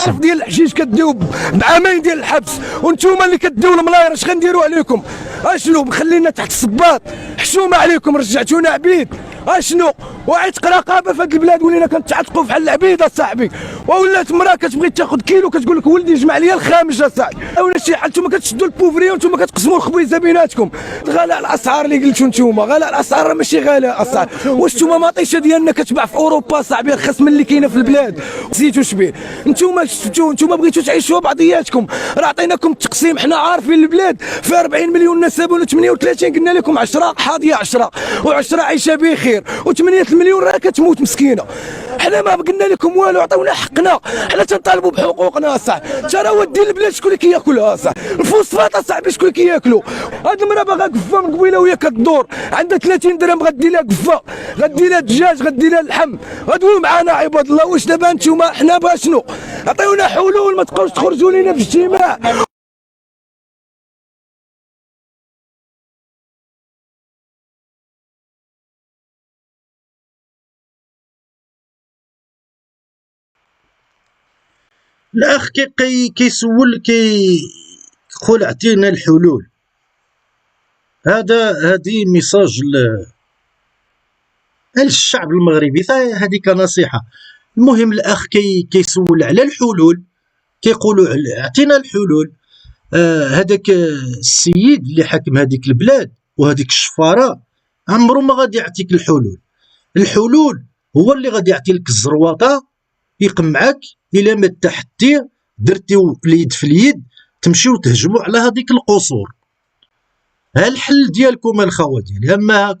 عرف ديال الحشيش كديو بعامين ديال الحبس، وانتوما اللي كديو الملاير اش غنديروا عليكم؟ اشنو مخلينا تحت الصباط؟ حشومه عليكم، رجعتونا عبيد. اشنو وعتق رقابه في هذه البلاد، ولينا كنتعتقوا بحال العبيد اصاحبي. وولات مراه كتبغي تاخذ كيلو كتقول لك ولدي جمع لي الخامج اصاحبي. ولا شي حال نتوما كتشدوا البوفريه وانتوما كتقسموا الخبيزه بيناتكم. غلاء الاسعار اللي قلتوا نتوما، غلاء الاسعار راه ماشي غلاء الاسعار. واش نتوما ماطيشه ديالنا كتباع في اوروبا صاحبي ارخص من اللي كاينه في البلاد؟ زيتوا شبيه نتوما شفتوا، نتوما بغيتوا تعيشوا بعضياتكم. راه عطيناكم التقسيم، حنا عارفين البلاد فيها 40 مليون نسب و 38 قلنا لكم 10 حاضيه 10 و10 عايشه بخير، و8 المليون راه كتموت مسكينه. حنا ما قلنا لكم والو، عطيونا حقنا، حنا تنطالبوا بحقوقنا اصاحبي. انت راه ودي البلاد شكون اللي كياكلها اصاحبي؟ الفوسفات اصاحبي شكون اللي كياكلوا؟ هاد المراه باغا قفه من قبيله وهي كدور، عندها 30 درهم غدي لها قفه، غدي لها دجاج، غدي لها اللحم. غدويو معانا عباد الله. واش دابا نتوما حنا بغا شنو؟ عطيونا حلول، ما تبقاوش تخرجوا لينا في اجتماع. الاخ كيسول كيقول اعطينا الحلول. هذه ميساج للشعب المغربي، هذه كنصيحه. المهم الاخ كيسول على الحلول، كيقولوا اعطينا الحلول. هذاك السيد اللي حكم هذيك البلاد وهذيك الشفاره عمرو ما غادي يعطيك الحلول. الحلول هو اللي غادي يعطي لك الزرواطه، يقمعك الى ما التحدي درتيو اليد في اليد تمشيو تهجموا على هذيك القصور. ها الحل ديالكم الخوه ديالي. اما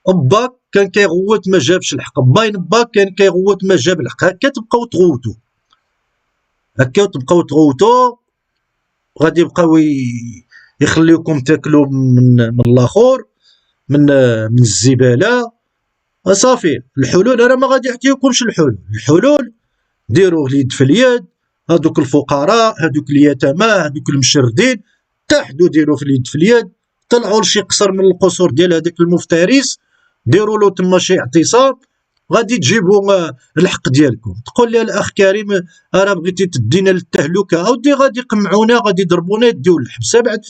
باك كان كيغوت ما جابش الحق، باين باك كان كيغوت ما جاب الحق. هكا تبقاو تغوتوا، هكا تبقاو تغوتوا، غادي يبقاو يخليوكم تاكلوا من الاخر، من الزباله. صافي الحلول انا ما غادي يعطيوكمش الحلول ديروا اليد في اليد. هذوك الفقراء، هذوك اليتامى، هذوك المشردين، اتحدوا ديروا في اليد في اليد. طلعوا لشي قصر من القصور ديال هذاك المفترس، ديروا له تما شي اعتصام، غادي تجيبوا الحق ديالكم. تقول لي الاخ كريم راه بغيتي تدينا للتهلكه، اودي غادي يقمعونا، غادي يضربونا، يديو للحبس. بعد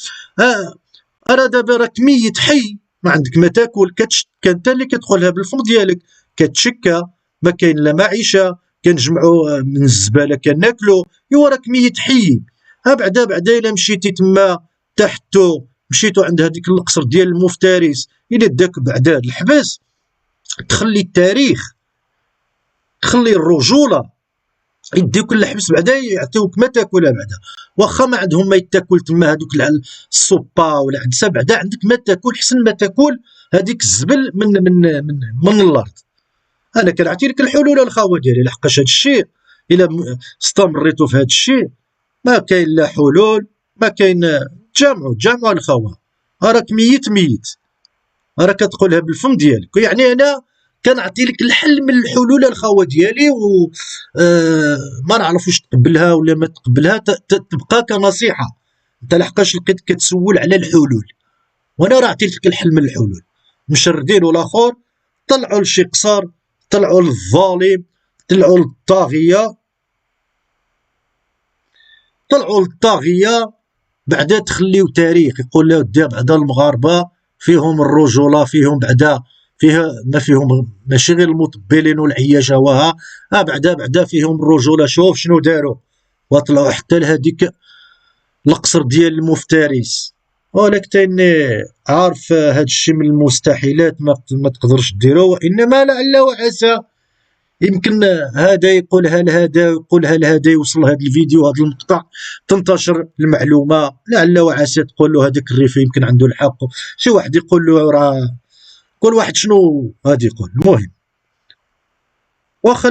راه دابا راك ميت حي، ما عندك ما تاكل، كان انت اللي كتدخلها بالفم ديالك، كتشكى، ما كاين لا معيشه، كنجمعوا من الزباله كناكلوا. ايوا راك ميت حي. بعدا الا مشيتي تما تحتو، مشيتو عند هذيك القصر ديال المفترس، الا داك بعدا الحبس، تخلي التاريخ، تخلي الرجوله، يديوك للحبس بعدا يعطيوك ما تاكلها. بعدا واخا ما عندهم ما يتاكل تما، هذوك السوبا ولا العدسه، بعدا عندك ما تاكل، حسن ما تاكل هذيك الزبل من الارض. انا كنعطي لك الحلول الخاوه ديالي، لحقاش هذا الشيء الا استمريتوا في هذا الشيء ما كاين لا حلول، ما كاين. تجامعوا الخاوه. راك ميت، راك كتقولها بالفم ديالك. يعني انا كنعطي لك الحل من الحلول الخاوه ديالي، و ما نعرف واش تقبلها ولا ما تقبلها، تبقى كنصيحه. انت لحقاش لقيت كتسول على الحلول، وانا راه عطيت لك الحل من الحلول. مشردين والاخر طلعوا لشي قصر، طلعوا للظالم، طلعوا للطاغيه، بعدا تخليو تاريخ يقول له بعدا المغاربه فيهم الرجوله، فيهم بعدا فيها ما فيهم ماشي غير المطبلين والعياشه وها، بعدا فيهم الرجوله. شوف شنو داروا، وطلعوا حتى لهذيك القصر ديال المفترس. ولكن عارف هذا الشيء من المستحيلات، ما تقدرش ديرو، وانما لعل وعسى يمكن هذا يقولها لهذا ويقولها لهذا، يوصل هذا الفيديو، هذا المقطع، تنتشر المعلومه، لعل وعسى تقول له هذاك الريفي يمكن عنده الحق، شي واحد يقول له راه كل واحد شنو غادي يقول. المهم واخا